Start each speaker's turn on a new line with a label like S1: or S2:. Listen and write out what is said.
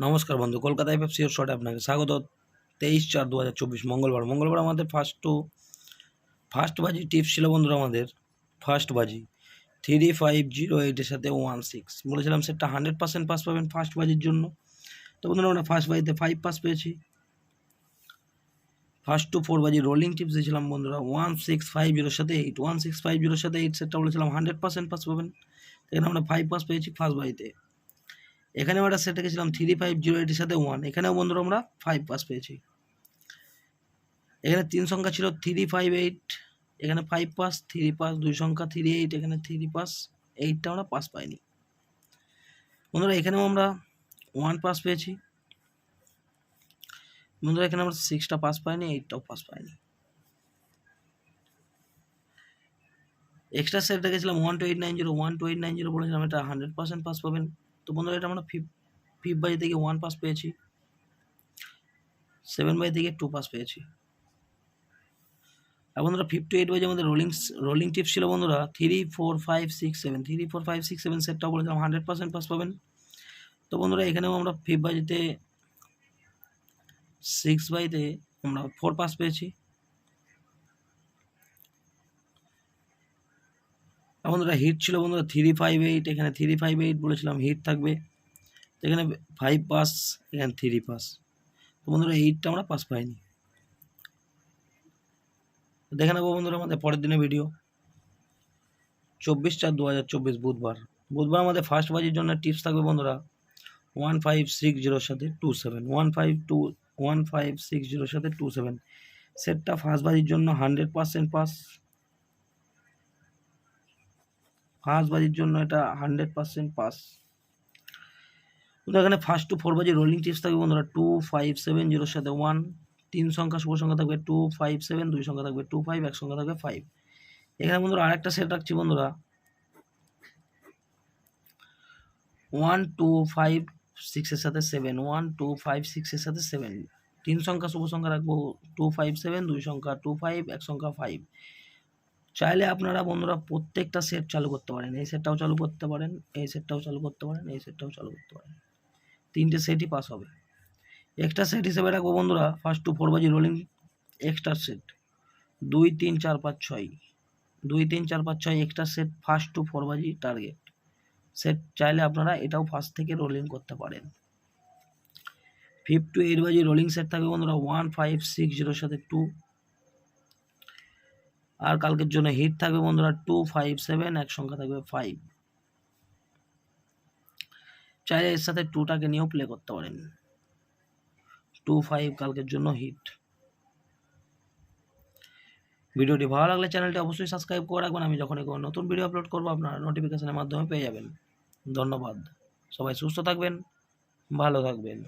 S1: নমস্কার বন্ধু, কলকাতা এফএফসি এর শটে আপনাকে স্বাগত। 23/4/2024 মঙ্গলবার আমাদের ফার্স্ট বাজি টিপস ছিল বন্ধুরা। আমাদের ফার্স্ট বাজি 3508 এর সাথে 16 বলেছিলাম সেটটা 100% পাস পাবেন ফার্স্ট বাজির জন্য। তো বন্ধুরা আমরা ফার্স্ট বাজিতে 5 পাস পেয়েছি। ফার্স্ট টু 4 বাজি রোলিং টিপস দিয়েছিলাম বন্ধুরা 1650 সাথে 8, 1650 সাথে 8 সেটটা বলেছিলাম 100% পাস পাবেন। এখানে আমরা 5 পাস পেয়েছি ফার্স্ট বাজিতে। এখানে আমরা সেট রেখেছিলাম 3508 এর সাথে 1, এখানেও বন্ধুরা আমরা 5 পাস পেয়েছি। এখানে 3 সংখ্যা ছিল 358, এখানে 5 পাস, 3 পাস, 2 সংখ্যা 38, এখানে 3 পাস, 8টা আমরা পাস পাইনি বন্ধুরা। এখানেও আমরা 1 পাস পেয়েছি বন্ধুরা। এখানে আমরা 6টা পাস পাইনি, 8টাও পাস পাইনি। এক্সট্রা সেট রেখেছিলাম 12890 বলেছিলাম এটা 100% পাস পাবেন। তো বন্ধুরা এটা আমরা ফিফথ বাজি থেকে 1 পাস পেয়েছি, 7 বাজি থেকে 2 পাস পেয়েছি। আর বন্ধুরা 5 to 8 বাজে আমাদের রোলিং টিপস ছিল বন্ধুরা 34567 সেটটাও বলেছিলাম 100% পাস পাবেন। তো বন্ধুরা এখানেও আমরা 5 বাজিতে 6 বাজিতে আমরা 4 পাস পেয়েছি। আর বন্ধুরা হিট ছিল বন্ধুরা 358, এখানে 358 বলেছিলাম হিট থাকবে। তো এখানে 5 পাস, এখানে 3 পাস। তো বন্ধুরা 8টা আমরা পাস পাইনি। দেখে নেবো বন্ধুরা আমাদের পরের দিনের ভিডিও। 24/4/2024 বুধবার আমাদের ফার্স্ট বাজির জন্য টিপস থাকবে বন্ধুরা 1560 সাথে 27, 1560 সাথে 27 সেটটা ফার্স্ট বাজির জন্য 100% পাস। ফার্স্ট বাজির জন্য এটা 100% পাস। এখানে ফার্স্ট টু 4 বাজি রোলিং টিপস থাকবে বন্ধুরা 2570 সাথে 1, 3 সংখ্যা শুভ সংখ্যা থাকবে 257, 2 সংখ্যা থাকবে 25, 1 সংখ্যা থাকবে 5। এখানে বন্ধুরা আরেকটা সেট রাখছি বন্ধুরা 1256 এর সাথে 7, 1256 এর সাথে 7, 3 সংখ্যা শুভ সংখ্যা রাখবো 257, 2 সংখ্যা 25, 1 সংখ্যা 5। চাইলে আপনারা বন্ধুরা প্রত্যেকটা সেট চালু করতে পারেন, এই সেটটাও চালু করতে পারেন, এই সেটটাও চালু করতে পারেন, এই সেটটাও চালু করতে পারেন, 3টে সেটই পাস হবে। এক্সট্রা সেট হিসেবে রাখবো বন্ধুরা ফার্স্ট টু 4 বাজি rolling extra set 2 3 4 5 6, 2 3 4 5 6 extra set first two 4 বাজি টার্গেট সেট। চাইলে আপনারা এটাও ফার্স্ট থেকে রোলিং করতে পারেন। 5 to 8 বাজি রোলিং সেট থাকবে বন্ধুরা 1560 সাথে 2। আর কালকের জন্য হিট থাকবে বন্ধুরা 257, 1 সংখ্যা থাকবে 5। চাইলে এর সাথে 2টাকে নিয়েও প্লে করতে পারেন। 25 কালকের জন্য হিট। ভিডিওটি ভালো লাগলে চ্যানেলটি অবশ্যই সাবস্ক্রাইব করে রাখবেন। আমি যখনই কোনো নতুন ভিডিও আপলোড করবো আপনারা নোটিফিকেশনের মাধ্যমে পেয়ে যাবেন। ধন্যবাদ। সবাই সুস্থ থাকবেন, ভালো থাকবেন।